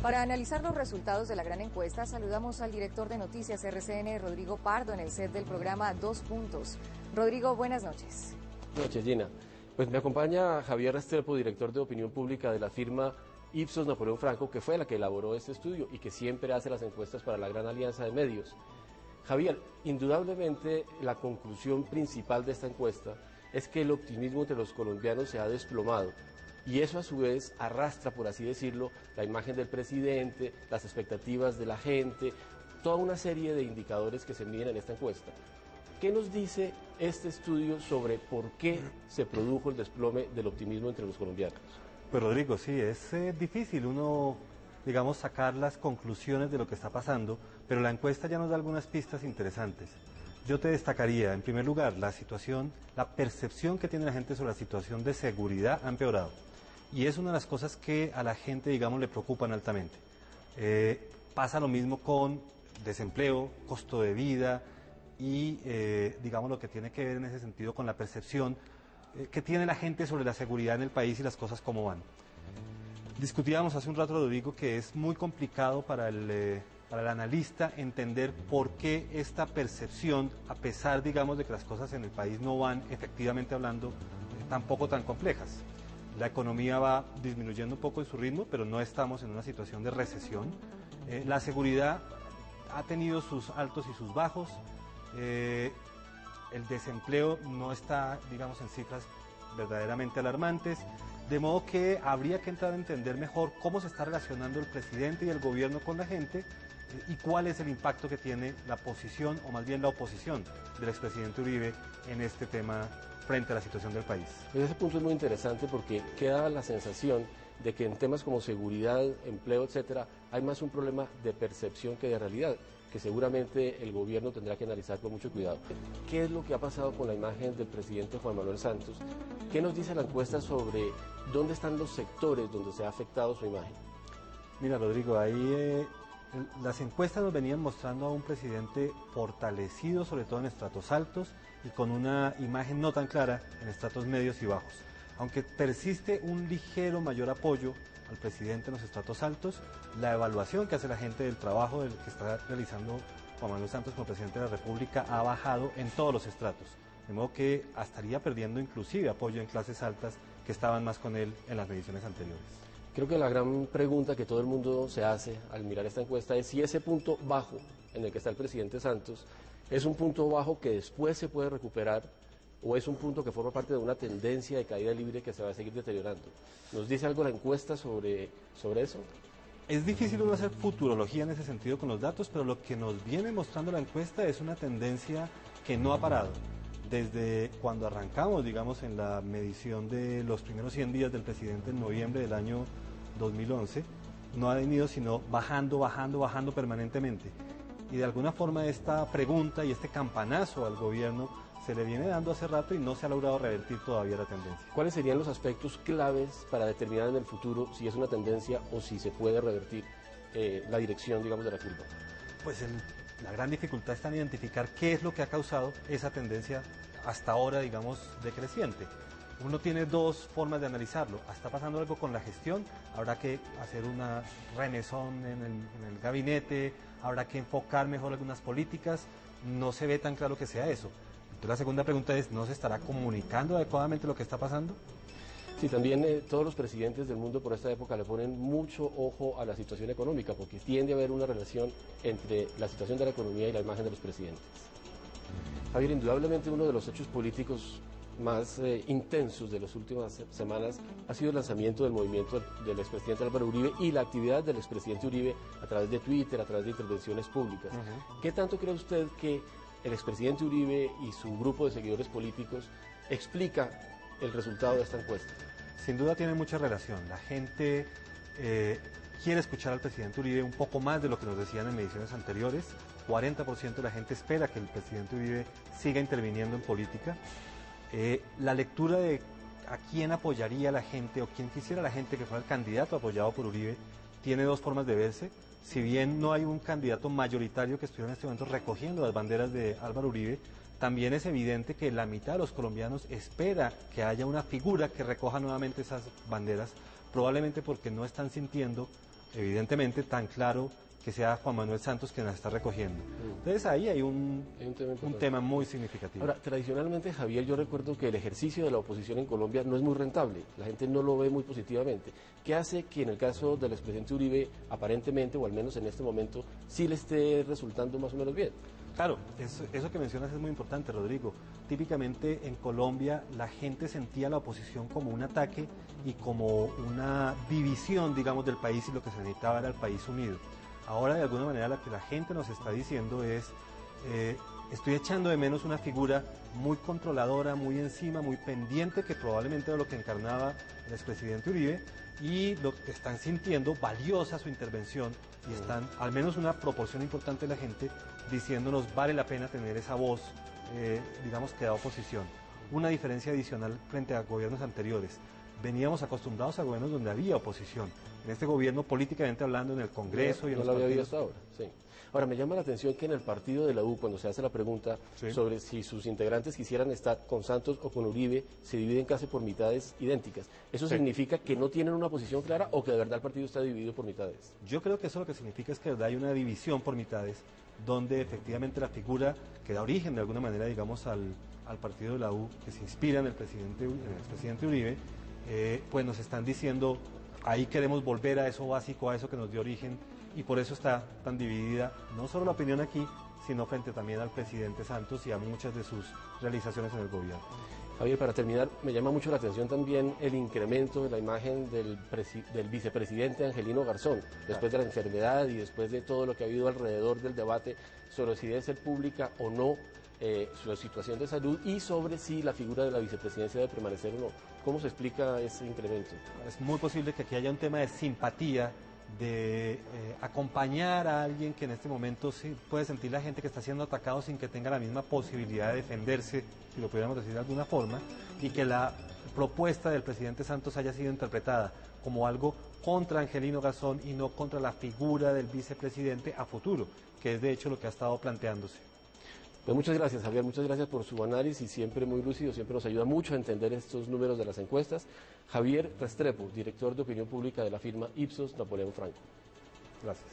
Para analizar los resultados de la gran encuesta, saludamos al director de Noticias RCN, Rodrigo Pardo, en el set del programa Dos Puntos. Rodrigo, buenas noches. Buenas noches, Gina. Pues me acompaña Javier Restrepo, director de Opinión Pública de la firma Ipsos Napoleón Franco, que fue la que elaboró este estudio y que siempre hace las encuestas para la gran alianza de medios. Javier, indudablemente la conclusión principal de esta encuesta es que el optimismo entre los colombianos se ha desplomado y eso a su vez arrastra, por así decirlo, la imagen del presidente, las expectativas de la gente, toda una serie de indicadores que se miden en esta encuesta. ¿Qué nos dice este estudio sobre por qué se produjo el desplome del optimismo entre los colombianos? Pues Rodrigo, sí, es difícil uno, digamos, sacar las conclusiones de lo que está pasando, pero la encuesta ya nos da algunas pistas interesantes. Yo te destacaría, en primer lugar, la situación, la percepción que tiene la gente sobre la situación de seguridad ha empeorado. Y es una de las cosas que a la gente, digamos, le preocupan altamente. Pasa lo mismo con desempleo, costo de vida y, digamos, lo que tiene que ver en ese sentido con la percepción que tiene la gente sobre la seguridad en el país y las cosas como van. Discutíamos hace un rato, Rodrigo, que es muy complicado para el analista entender por qué esta percepción, a pesar, digamos, de que las cosas en el país no van, efectivamente hablando, tampoco tan complejas. La economía va disminuyendo un poco en su ritmo, pero no estamos en una situación de recesión. La seguridad ha tenido sus altos y sus bajos. El desempleo no está, digamos, en cifras verdaderamente alarmantes, de modo que habría que entrar a entender mejor cómo se está relacionando el presidente y el gobierno con la gente y cuál es el impacto que tiene la posición, o más bien la oposición del expresidente Uribe en este tema frente a la situación del país. Ese punto es muy interesante porque queda la sensación de que en temas como seguridad, empleo, etcétera, hay más un problema de percepción que de realidad, que seguramente el gobierno tendrá que analizar con mucho cuidado. ¿Qué es lo que ha pasado con la imagen del presidente Juan Manuel Santos? ¿Qué nos dice la encuesta sobre dónde están los sectores donde se ha afectado su imagen? Mira, Rodrigo, ahí las encuestas nos venían mostrando a un presidente fortalecido, sobre todo en estratos altos, y con una imagen no tan clara en estratos medios y bajos. Aunque persiste un ligero mayor apoyo al presidente en los estratos altos, la evaluación que hace la gente del trabajo que está realizando Juan Manuel Santos como presidente de la República ha bajado en todos los estratos, de modo que estaría perdiendo inclusive apoyo en clases altas que estaban más con él en las mediciones anteriores. Creo que la gran pregunta que todo el mundo se hace al mirar esta encuesta es si ese punto bajo en el que está el presidente Santos es un punto bajo que después se puede recuperar o es un punto que forma parte de una tendencia de caída libre que se va a seguir deteriorando. ¿Nos dice algo la encuesta sobre eso? Es difícil uno hacer futurología en ese sentido con los datos, pero lo que nos viene mostrando la encuesta es una tendencia que no ha parado. Desde cuando arrancamos, digamos, en la medición de los primeros 100 días del presidente en noviembre del año 2011, no ha venido sino bajando permanentemente. Y de alguna forma esta pregunta y este campanazo al gobierno se le viene dando hace rato y no se ha logrado revertir todavía la tendencia. ¿Cuáles serían los aspectos claves para determinar en el futuro si es una tendencia o si se puede revertir la dirección, digamos, de la curva? Pues la gran dificultad está en identificar qué es lo que ha causado esa tendencia hasta ahora, digamos, decreciente. Uno tiene dos formas de analizarlo. Está pasando algo con la gestión, habrá que hacer una remesón en el gabinete, habrá que enfocar mejor algunas políticas, no se ve tan claro que sea eso. Entonces la segunda pregunta es, ¿no se estará comunicando adecuadamente lo que está pasando? Sí, también todos los presidentes del mundo por esta época le ponen mucho ojo a la situación económica, porque tiende a haber una relación entre la situación de la economía y la imagen de los presidentes. Javier, indudablemente uno de los hechos políticos más intensos de las últimas semanas ha sido el lanzamiento del movimiento del expresidente Álvaro Uribe y la actividad del expresidente Uribe a través de Twitter, a través de intervenciones públicas. ¿Qué tanto cree usted que el expresidente Uribe y su grupo de seguidores políticos explica el resultado de esta encuesta? Sin duda tiene mucha relación. La gente quiere escuchar al presidente Uribe un poco más de lo que nos decían en mediciones anteriores. 40% de la gente espera que el presidente Uribe siga interviniendo en política. La lectura de a quién apoyaría la gente o quién quisiera la gente que fuera el candidato apoyado por Uribe tiene dos formas de verse. Si bien no hay un candidato mayoritario que estuviera en este momento recogiendo las banderas de Álvaro Uribe, también es evidente que la mitad de los colombianos espera que haya una figura que recoja nuevamente esas banderas, probablemente porque no están sintiendo evidentemente tan claro que sea Juan Manuel Santos quien las está recogiendo. Entonces ahí hay un tema muy significativo. Ahora, tradicionalmente, Javier, yo recuerdo que el ejercicio de la oposición en Colombia no es muy rentable, la gente no lo ve muy positivamente. ¿Qué hace que en el caso del expresidente Uribe, aparentemente, o al menos en este momento, sí le esté resultando más o menos bien? Claro, eso que mencionas es muy importante, Rodrigo. Típicamente en Colombia la gente sentía la oposición como un ataque y como una división, digamos, del país, y lo que se necesitaba era el país unido. Ahora, de alguna manera, lo que la gente nos está diciendo es, estoy echando de menos una figura muy controladora, muy encima, muy pendiente, que probablemente era lo que encarnaba el expresidente Uribe, y lo que están sintiendo valiosa su intervención, y están, al menos una proporción importante de la gente, diciéndonos vale la pena tener esa voz, digamos, que da oposición. Una diferencia adicional frente a gobiernos anteriores. Veníamos acostumbrados a gobiernos donde había oposición. En este gobierno, políticamente hablando, en el Congreso y en los partidos... No lo había visto ahora, sí. Ahora, me llama la atención que en el partido de la U, cuando se hace la pregunta sobre si sus integrantes quisieran estar con Santos o con Uribe, se dividen casi por mitades idénticas. ¿Eso significa que no tienen una posición clara o que de verdad el partido está dividido por mitades? Yo creo que eso lo que significa es que de verdad hay una división por mitades, donde efectivamente la figura que da origen de alguna manera, digamos, al partido de la U, que se inspira en el expresidente Uribe, pues nos están diciendo, ahí queremos volver a eso básico, a eso que nos dio origen, y por eso está tan dividida, no solo la opinión aquí, sino frente también al presidente Santos y a muchas de sus realizaciones en el gobierno. Javier, para terminar, me llama mucho la atención también el incremento de la imagen del vicepresidente Angelino Garzón, después de la enfermedad y después de todo lo que ha habido alrededor del debate sobre si debe ser pública o no su situación de salud y sobre si la figura de la vicepresidencia debe permanecer o no. ¿Cómo se explica ese incremento? Es muy posible que aquí haya un tema de simpatía, de acompañar a alguien que en este momento sí puede sentir la gente que está siendo atacado sin que tenga la misma posibilidad de defenderse, si lo pudiéramos decir de alguna forma, y que la propuesta del presidente Santos haya sido interpretada como algo contra Angelino Garzón y no contra la figura del vicepresidente a futuro, que es de hecho lo que ha estado planteándose. Pues muchas gracias, Javier, muchas gracias por su análisis, siempre muy lúcido, siempre nos ayuda mucho a entender estos números de las encuestas. Javier Restrepo, director de opinión pública de la firma Ipsos Napoleón Franco. Gracias.